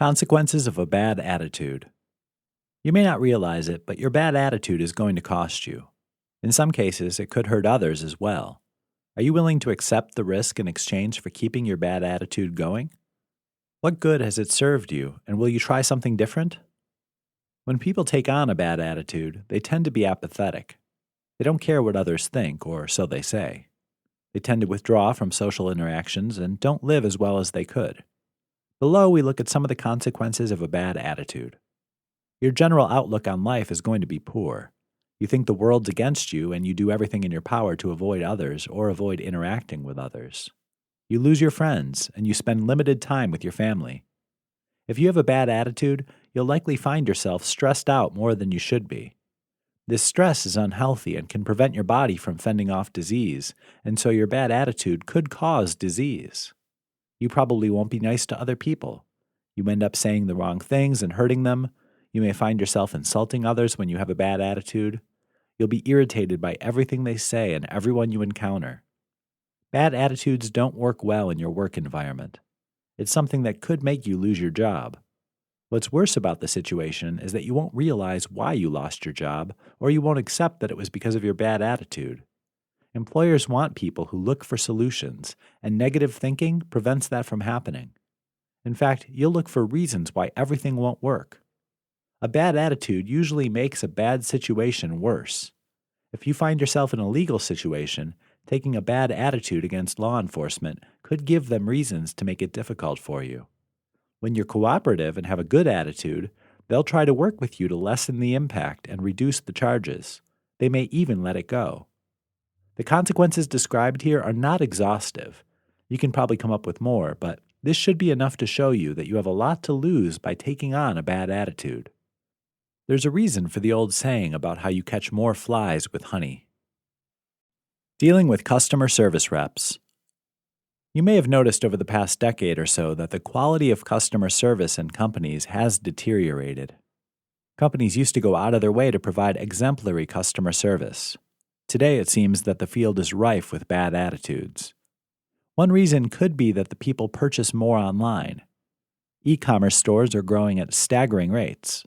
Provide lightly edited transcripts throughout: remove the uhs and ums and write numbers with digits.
Consequences of a bad attitude. You may not realize it, but your bad attitude is going to cost you. In some cases, it could hurt others as well. Are you willing to accept the risk in exchange for keeping your bad attitude going? What good has it served you, and will you try something different? When people take on a bad attitude, they tend to be apathetic. They don't care what others think, or so they say. They tend to withdraw from social interactions and don't live as well as they could. Below, we look at some of the consequences of a bad attitude. Your general outlook on life is going to be poor. You think the world's against you and you do everything in your power to avoid others or avoid interacting with others. You lose your friends and you spend limited time with your family. If you have a bad attitude, you'll likely find yourself stressed out more than you should be. This stress is unhealthy and can prevent your body from fending off disease, and so your bad attitude could cause disease. You probably won't be nice to other people. You end up saying the wrong things and hurting them. You may find yourself insulting others when you have a bad attitude. You'll be irritated by everything they say and everyone you encounter. Bad attitudes don't work well in your work environment. It's something that could make you lose your job. What's worse about the situation is that you won't realize why you lost your job, or you won't accept that it was because of your bad attitude. Employers want people who look for solutions, and negative thinking prevents that from happening. In fact, you'll look for reasons why everything won't work. A bad attitude usually makes a bad situation worse. If you find yourself in a legal situation, taking a bad attitude against law enforcement could give them reasons to make it difficult for you. When you're cooperative and have a good attitude, they'll try to work with you to lessen the impact and reduce the charges. They may even let it go. The consequences described here are not exhaustive. You can probably come up with more, but this should be enough to show you that you have a lot to lose by taking on a bad attitude. There's a reason for the old saying about how you catch more flies with honey. Dealing with customer service reps. You may have noticed over the past decade or so that the quality of customer service in companies has deteriorated. Companies used to go out of their way to provide exemplary customer service. Today, it seems that the field is rife with bad attitudes. One reason could be that the people purchase more online. E-commerce stores are growing at staggering rates.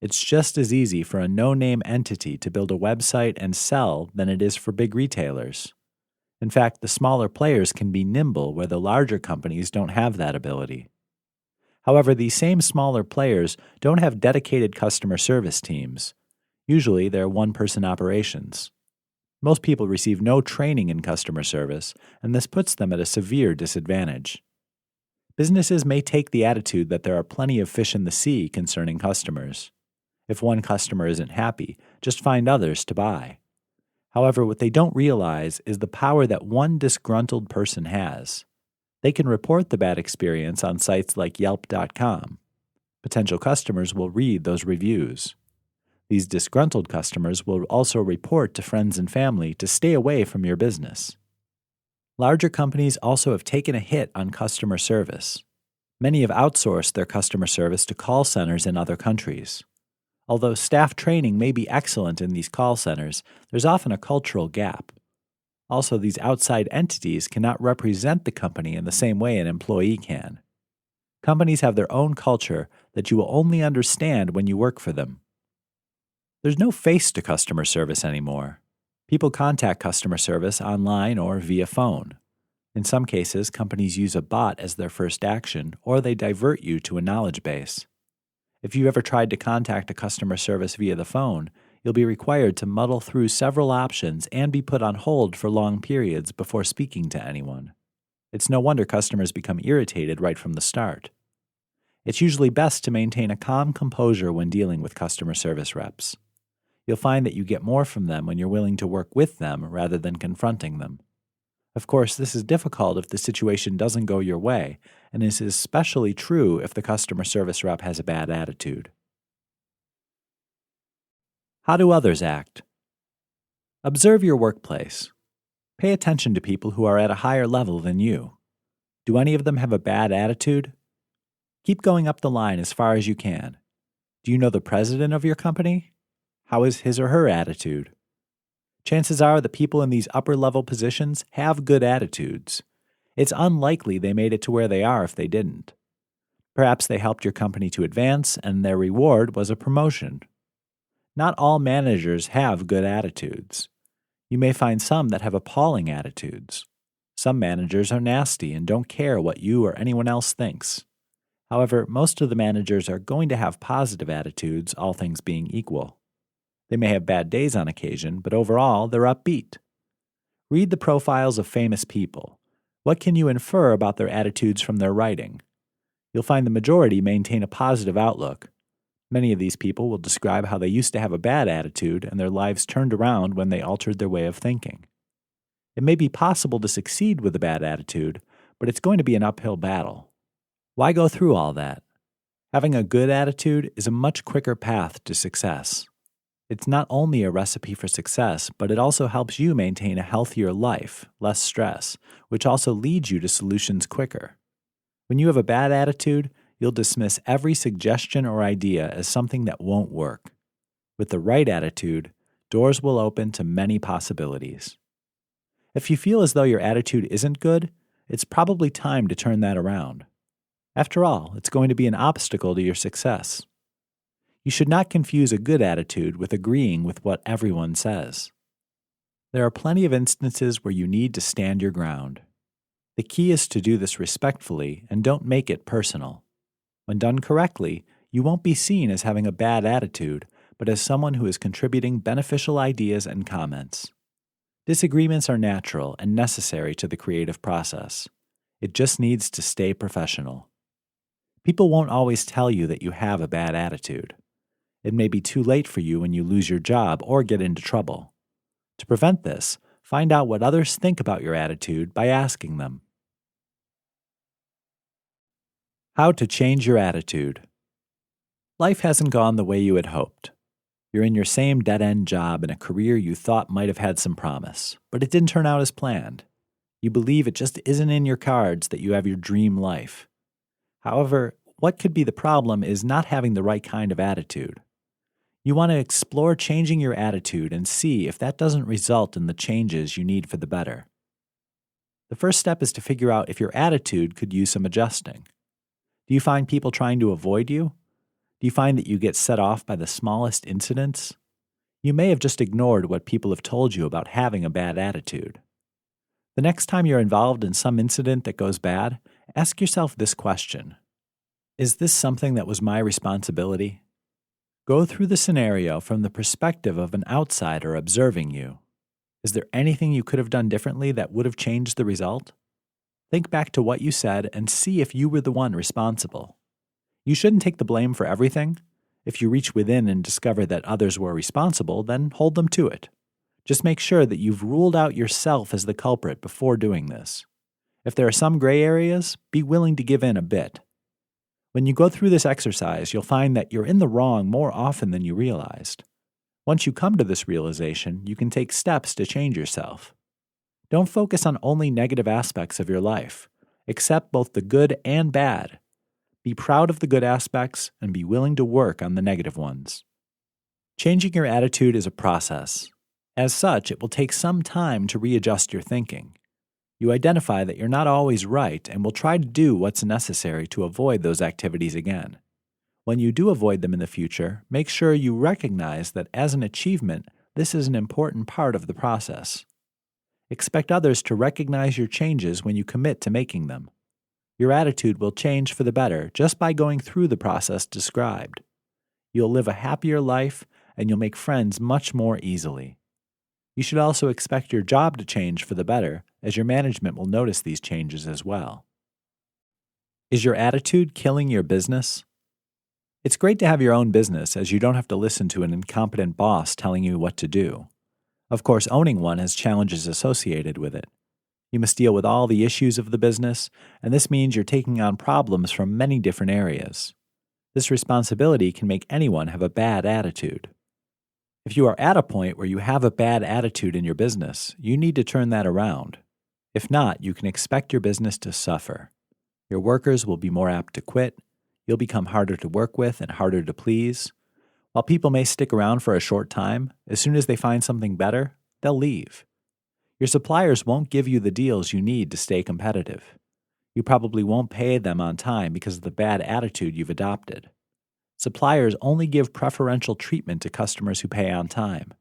It's just as easy for a no-name entity to build a website and sell than it is for big retailers. In fact, the smaller players can be nimble where the larger companies don't have that ability. However, these same smaller players don't have dedicated customer service teams. Usually, they're one-person operations. Most people receive no training in customer service, and this puts them at a severe disadvantage. Businesses may take the attitude that there are plenty of fish in the sea concerning customers. If one customer isn't happy, just find others to buy. However, what they don't realize is the power that one disgruntled person has. They can report the bad experience on sites like Yelp.com. Potential customers will read those reviews. These disgruntled customers will also report to friends and family to stay away from your business. Larger companies also have taken a hit on customer service. Many have outsourced their customer service to call centers in other countries. Although staff training may be excellent in these call centers, there's often a cultural gap. Also, these outside entities cannot represent the company in the same way an employee can. Companies have their own culture that you will only understand when you work for them. There's no face to customer service anymore. People contact customer service online or via phone. In some cases, companies use a bot as their first action, or they divert you to a knowledge base. If you ever tried to contact a customer service via the phone, you'll be required to muddle through several options and be put on hold for long periods before speaking to anyone. It's no wonder customers become irritated right from the start. It's usually best to maintain a calm composure when dealing with customer service reps. You'll find that you get more from them when you're willing to work with them rather than confronting them. Of course, this is difficult if the situation doesn't go your way, and is especially true if the customer service rep has a bad attitude. How do others act? Observe your workplace. Pay attention to people who are at a higher level than you. Do any of them have a bad attitude? Keep going up the line as far as you can. Do you know the president of your company? How is his or her attitude? Chances are the people in these upper-level positions have good attitudes. It's unlikely they made it to where they are if they didn't. Perhaps they helped your company to advance and their reward was a promotion. Not all managers have good attitudes. You may find some that have appalling attitudes. Some managers are nasty and don't care what you or anyone else thinks. However, most of the managers are going to have positive attitudes, all things being equal. They may have bad days on occasion, but overall, they're upbeat. Read the profiles of famous people. What can you infer about their attitudes from their writing? You'll find the majority maintain a positive outlook. Many of these people will describe how they used to have a bad attitude and their lives turned around when they altered their way of thinking. It may be possible to succeed with a bad attitude, but it's going to be an uphill battle. Why go through all that? Having a good attitude is a much quicker path to success. It's not only a recipe for success, but it also helps you maintain a healthier life, less stress, which also leads you to solutions quicker. When you have a bad attitude, you'll dismiss every suggestion or idea as something that won't work. With the right attitude, doors will open to many possibilities. If you feel as though your attitude isn't good, it's probably time to turn that around. After all, it's going to be an obstacle to your success. You should not confuse a good attitude with agreeing with what everyone says. There are plenty of instances where you need to stand your ground. The key is to do this respectfully and don't make it personal. When done correctly, you won't be seen as having a bad attitude, but as someone who is contributing beneficial ideas and comments. Disagreements are natural and necessary to the creative process. It just needs to stay professional. People won't always tell you that you have a bad attitude. It may be too late for you when you lose your job or get into trouble. To prevent this, find out what others think about your attitude by asking them. How to change your attitude. Life hasn't gone the way you had hoped. You're in your same dead-end job in a career you thought might have had some promise, but it didn't turn out as planned. You believe it just isn't in your cards that you have your dream life. However, what could be the problem is not having the right kind of attitude. You want to explore changing your attitude and see if that doesn't result in the changes you need for the better. The first step is to figure out if your attitude could use some adjusting. Do you find people trying to avoid you? Do you find that you get set off by the smallest incidents? You may have just ignored what people have told you about having a bad attitude. The next time you're involved in some incident that goes bad, ask yourself this question. Is this something that was my responsibility? Go through the scenario from the perspective of an outsider observing you. Is there anything you could have done differently that would have changed the result? Think back to what you said and see if you were the one responsible. You shouldn't take the blame for everything. If you reach within and discover that others were responsible, then hold them to it. Just make sure that you've ruled out yourself as the culprit before doing this. If there are some gray areas, be willing to give in a bit. When you go through this exercise, you'll find that you're in the wrong more often than you realized. Once you come to this realization, you can take steps to change yourself. Don't focus on only negative aspects of your life. Accept both the good and bad. Be proud of the good aspects and be willing to work on the negative ones. Changing your attitude is a process. As such, it will take some time to readjust your thinking. You identify that you're not always right and will try to do what's necessary to avoid those activities again. When you do avoid them in the future, make sure you recognize that as an achievement, this is an important part of the process. Expect others to recognize your changes when you commit to making them. Your attitude will change for the better just by going through the process described. You'll live a happier life and you'll make friends much more easily. You should also expect your job to change for the better, as your management will notice these changes as well. Is your attitude killing your business? It's great to have your own business, as you don't have to listen to an incompetent boss telling you what to do. Of course, owning one has challenges associated with it. You must deal with all the issues of the business, and this means you're taking on problems from many different areas. This responsibility can make anyone have a bad attitude. If you are at a point where you have a bad attitude in your business, you need to turn that around. If not, you can expect your business to suffer. Your workers will be more apt to quit, you'll become harder to work with and harder to please. While people may stick around for a short time, as soon as they find something better, they'll leave. Your suppliers won't give you the deals you need to stay competitive. You probably won't pay them on time because of the bad attitude you've adopted. Suppliers only give preferential treatment to customers who pay on time.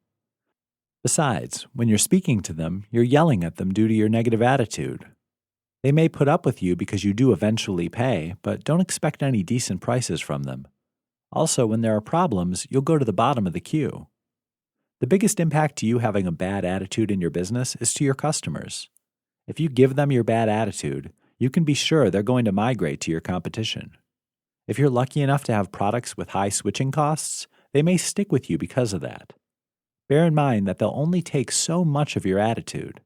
Besides, when you're speaking to them, you're yelling at them due to your negative attitude. They may put up with you because you do eventually pay, but don't expect any decent prices from them. Also, when there are problems, you'll go to the bottom of the queue. The biggest impact to you having a bad attitude in your business is to your customers. If you give them your bad attitude, you can be sure they're going to migrate to your competition. If you're lucky enough to have products with high switching costs, they may stick with you because of that. Bear in mind that they'll only take so much of your attitude.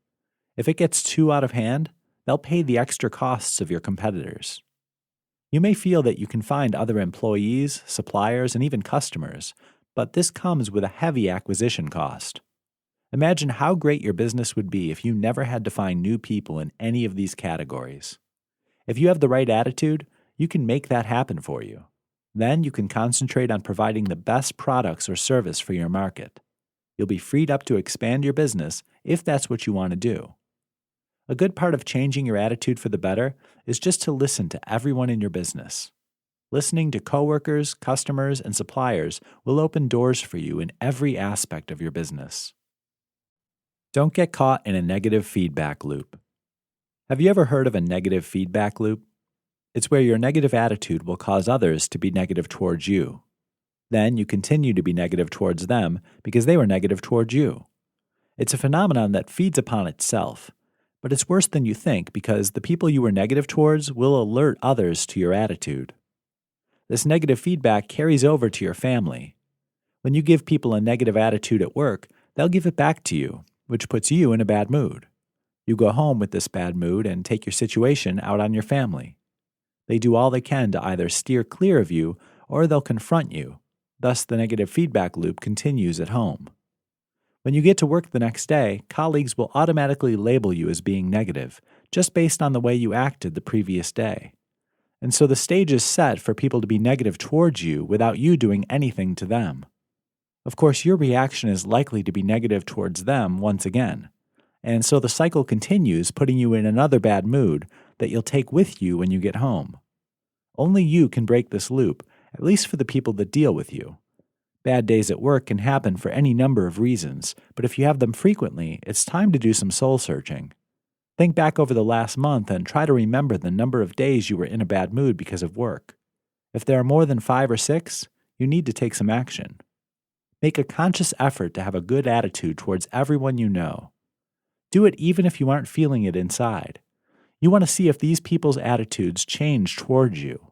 If it gets too out of hand, they'll pay the extra costs of your competitors. You may feel that you can find other employees, suppliers, and even customers, but this comes with a heavy acquisition cost. Imagine how great your business would be if you never had to find new people in any of these categories. If you have the right attitude, you can make that happen for you. Then you can concentrate on providing the best products or service for your market. You'll be freed up to expand your business if that's what you want to do. A good part of changing your attitude for the better is just to listen to everyone in your business. Listening to coworkers, customers, and suppliers will open doors for you in every aspect of your business. Don't get caught in a negative feedback loop. Have you ever heard of a negative feedback loop? It's where your negative attitude will cause others to be negative towards you. Then you continue to be negative towards them because they were negative towards you. It's a phenomenon that feeds upon itself, but it's worse than you think because the people you were negative towards will alert others to your attitude. This negative feedback carries over to your family. When you give people a negative attitude at work, they'll give it back to you, which puts you in a bad mood. You go home with this bad mood and take your situation out on your family. They do all they can to either steer clear of you or they'll confront you. Thus, the negative feedback loop continues at home. When you get to work the next day, colleagues will automatically label you as being negative, just based on the way you acted the previous day. And so the stage is set for people to be negative towards you without you doing anything to them. Of course, your reaction is likely to be negative towards them once again. And so the cycle continues, putting you in another bad mood that you'll take with you when you get home. Only you can break this loop, at least for the people that deal with you. Bad days at work can happen for any number of reasons, but if you have them frequently, it's time to do some soul searching. Think back over the last month and try to remember the number of days you were in a bad mood because of work. If there are more than 5 or 6, you need to take some action. Make a conscious effort to have a good attitude towards everyone you know. Do it even if you aren't feeling it inside. You want to see if these people's attitudes change towards you.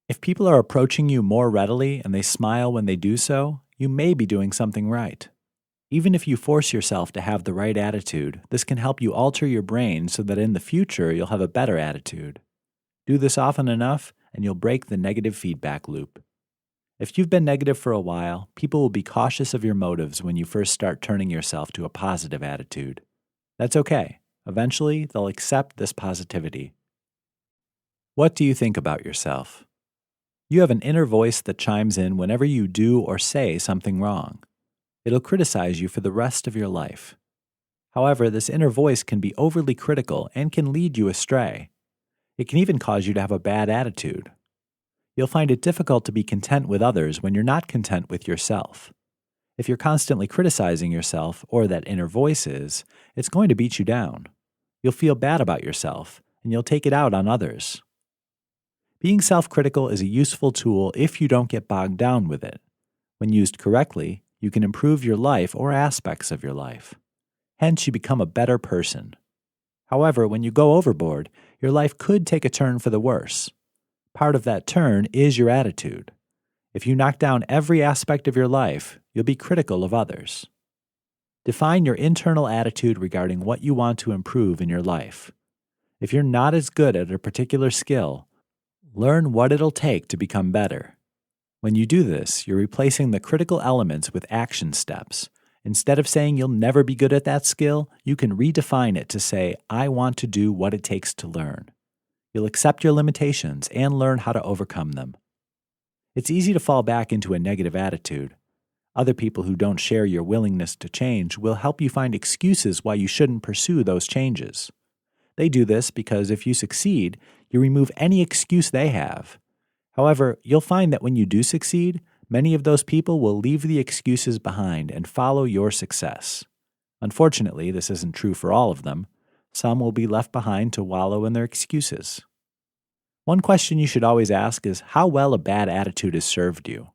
If people are approaching you more readily and they smile when they do so, you may be doing something right. Even if you force yourself to have the right attitude, this can help you alter your brain so that in the future you'll have a better attitude. Do this often enough and you'll break the negative feedback loop. If you've been negative for a while, people will be cautious of your motives when you first start turning yourself to a positive attitude. That's okay. Eventually, they'll accept this positivity. What do you think about yourself? You have an inner voice that chimes in whenever you do or say something wrong. It'll criticize you for the rest of your life. However, this inner voice can be overly critical and can lead you astray. It can even cause you to have a bad attitude. You'll find it difficult to be content with others when you're not content with yourself. If you're constantly criticizing yourself, or that inner voice is, it's going to beat you down. You'll feel bad about yourself, and you'll take it out on others. Being self-critical is a useful tool if you don't get bogged down with it. When used correctly, you can improve your life or aspects of your life. Hence, you become a better person. However, when you go overboard, your life could take a turn for the worse. Part of that turn is your attitude. If you knock down every aspect of your life, you'll be critical of others. Define your internal attitude regarding what you want to improve in your life. If you're not as good at a particular skill, learn what it'll take to become better. When you do this, you're replacing the critical elements with action steps. Instead of saying you'll never be good at that skill, you can redefine it to say, I want to do what it takes to learn. You'll accept your limitations and learn how to overcome them. It's easy to fall back into a negative attitude. Other people who don't share your willingness to change will help you find excuses why you shouldn't pursue those changes. They do this because if you succeed, you remove any excuse they have. However, you'll find that when you do succeed, many of those people will leave the excuses behind and follow your success. Unfortunately, this isn't true for all of them. Some will be left behind to wallow in their excuses. One question you should always ask is how well a bad attitude has served you.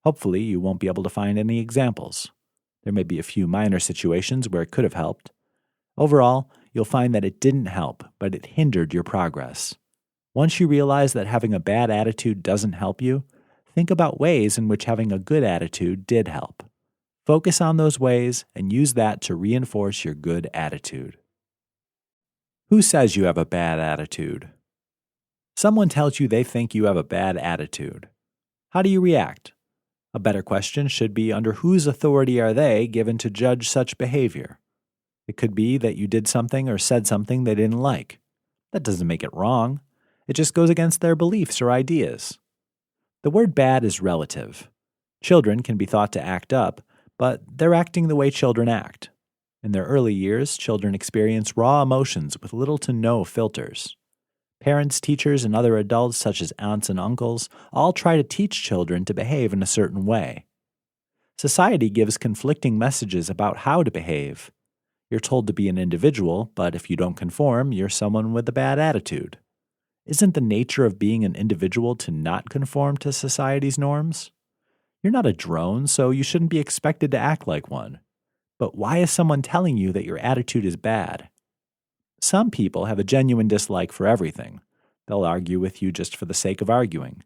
Hopefully, you won't be able to find any examples. There may be a few minor situations where it could have helped. Overall, you'll find that it didn't help, but it hindered your progress. Once you realize that having a bad attitude doesn't help you, think about ways in which having a good attitude did help. Focus on those ways and use that to reinforce your good attitude. Who says you have a bad attitude? Someone tells you they think you have a bad attitude. How do you react? A better question should be under whose authority are they given to judge such behavior? It could be that you did something or said something they didn't like. That doesn't make it wrong. It just goes against their beliefs or ideas. The word bad is relative. Children can be thought to act up, but they're acting the way children act. In their early years, children experience raw emotions with little to no filters. Parents, teachers, and other adults such as aunts and uncles all try to teach children to behave in a certain way. Society gives conflicting messages about how to behave. You're told to be an individual, but if you don't conform, you're someone with a bad attitude. Isn't the nature of being an individual to not conform to society's norms? You're not a drone, so you shouldn't be expected to act like one. But why is someone telling you that your attitude is bad? Some people have a genuine dislike for everything. They'll argue with you just for the sake of arguing.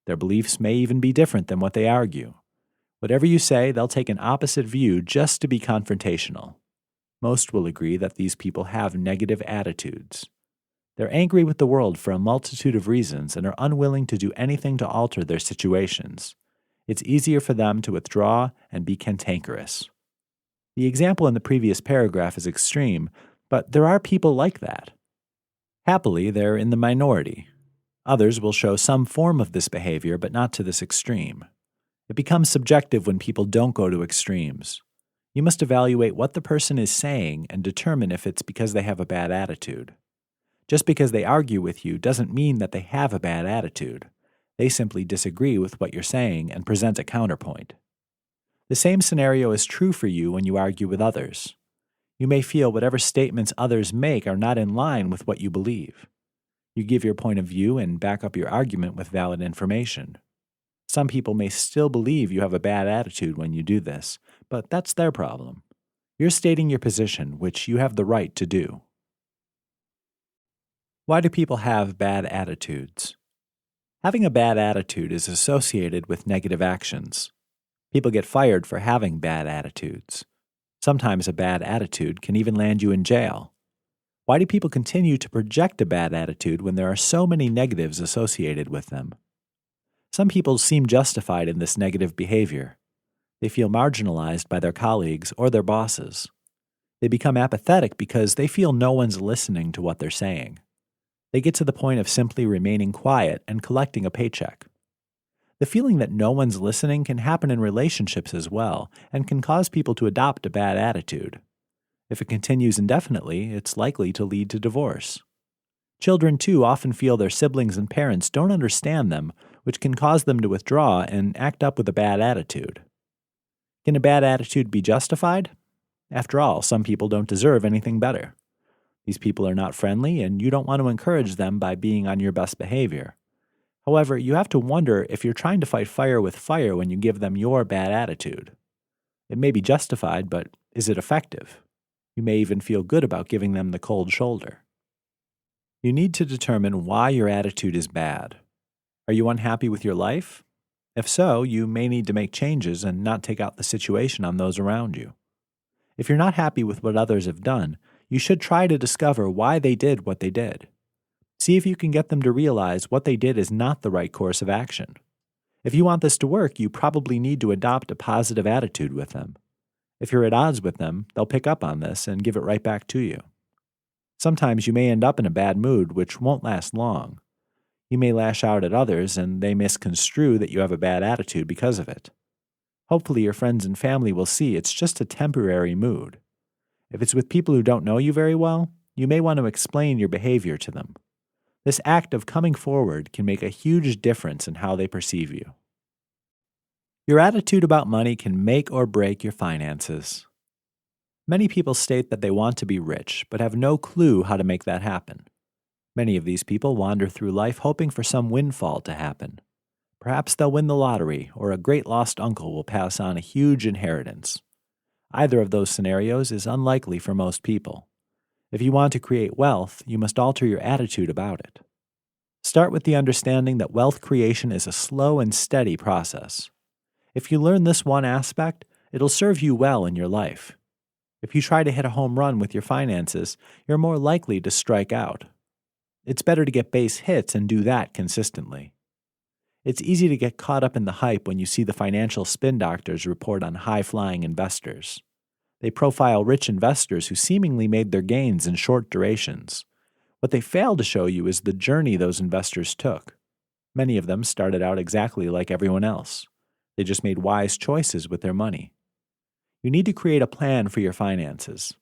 Their beliefs may even be different than what they argue. Whatever you say, they'll take an opposite view just to be confrontational. Most will agree that these people have negative attitudes. They're angry with the world for a multitude of reasons and are unwilling to do anything to alter their situations. It's easier for them to withdraw and be cantankerous. The example in the previous paragraph is extreme, but there are people like that. Happily, they're in the minority. Others will show some form of this behavior, but not to this extreme. It becomes subjective when people don't go to extremes. You must evaluate what the person is saying and determine if it's because they have a bad attitude. Just because they argue with you doesn't mean that they have a bad attitude. They simply disagree with what you're saying and present a counterpoint. The same scenario is true for you when you argue with others. You may feel whatever statements others make are not in line with what you believe. You give your point of view and back up your argument with valid information. Some people may still believe you have a bad attitude when you do this, but that's their problem. You're stating your position, which you have the right to do. Why do people have bad attitudes? Having a bad attitude is associated with negative actions. People get fired for having bad attitudes. Sometimes a bad attitude can even land you in jail. Why do people continue to project a bad attitude when there are so many negatives associated with them? Some people seem justified in this negative behavior. They feel marginalized by their colleagues or their bosses. They become apathetic because they feel no one's listening to what they're saying. They get to the point of simply remaining quiet and collecting a paycheck. The feeling that no one's listening can happen in relationships as well and can cause people to adopt a bad attitude. If it continues indefinitely, it's likely to lead to divorce. Children, too, often feel their siblings and parents don't understand them, which can cause them to withdraw and act up with a bad attitude. Can a bad attitude be justified? After all, some people don't deserve anything better. These people are not friendly, and you don't want to encourage them by being on your best behavior. However, you have to wonder if you're trying to fight fire with fire when you give them your bad attitude. It may be justified, but is it effective? You may even feel good about giving them the cold shoulder. You need to determine why your attitude is bad. Are you unhappy with your life? If so, you may need to make changes and not take out the situation on those around you. If you're not happy with what others have done, you should try to discover why they did what they did. See if you can get them to realize what they did is not the right course of action. If you want this to work, you probably need to adopt a positive attitude with them. If you're at odds with them, they'll pick up on this and give it right back to you. Sometimes you may end up in a bad mood, which won't last long. You may lash out at others, and they misconstrue that you have a bad attitude because of it. Hopefully your friends and family will see it's just a temporary mood. If it's with people who don't know you very well, you may want to explain your behavior to them. This act of coming forward can make a huge difference in how they perceive you. Your attitude about money can make or break your finances. Many people state that they want to be rich, but have no clue how to make that happen. Many of these people wander through life hoping for some windfall to happen. Perhaps they'll win the lottery, or a great lost uncle will pass on a huge inheritance. Either of those scenarios is unlikely for most people. If you want to create wealth, you must alter your attitude about it. Start with the understanding that wealth creation is a slow and steady process. If you learn this one aspect, it'll serve you well in your life. If you try to hit a home run with your finances, you're more likely to strike out. It's better to get base hits and do that consistently. It's easy to get caught up in the hype when you see the financial spin doctors report on high-flying investors. They profile rich investors who seemingly made their gains in short durations. What they fail to show you is the journey those investors took. Many of them started out exactly like everyone else. They just made wise choices with their money. You need to create a plan for your finances.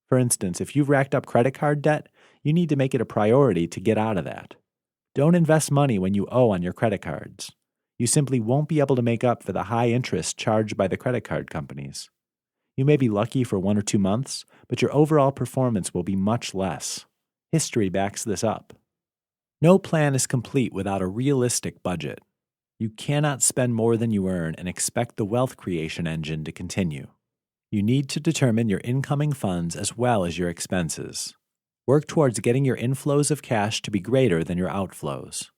For instance, if you've racked up credit card debt, you need to make it a priority to get out of that. Don't invest money when you owe on your credit cards. You simply won't be able to make up for the high interest charged by the credit card companies. You may be lucky for 1 or 2 months, but your overall performance will be much less. History backs this up. No plan is complete without a realistic budget. You cannot spend more than you earn and expect the wealth creation engine to continue. You need to determine your incoming funds as well as your expenses. Work towards getting your inflows of cash to be greater than your outflows.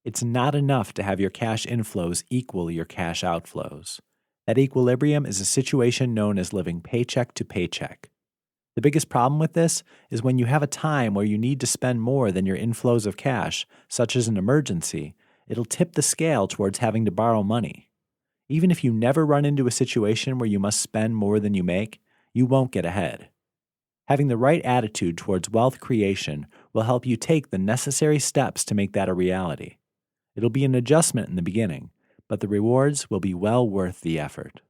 It's not enough to have your cash inflows equal your cash outflows. That equilibrium is a situation known as living paycheck to paycheck. The biggest problem with this is when you have a time where you need to spend more than your inflows of cash, such as an emergency, it'll tip the scale towards having to borrow money. Even if you never run into a situation where you must spend more than you make, you won't get ahead. Having the right attitude towards wealth creation will help you take the necessary steps to make that a reality. It'll be an adjustment in the beginning, but the rewards will be well worth the effort.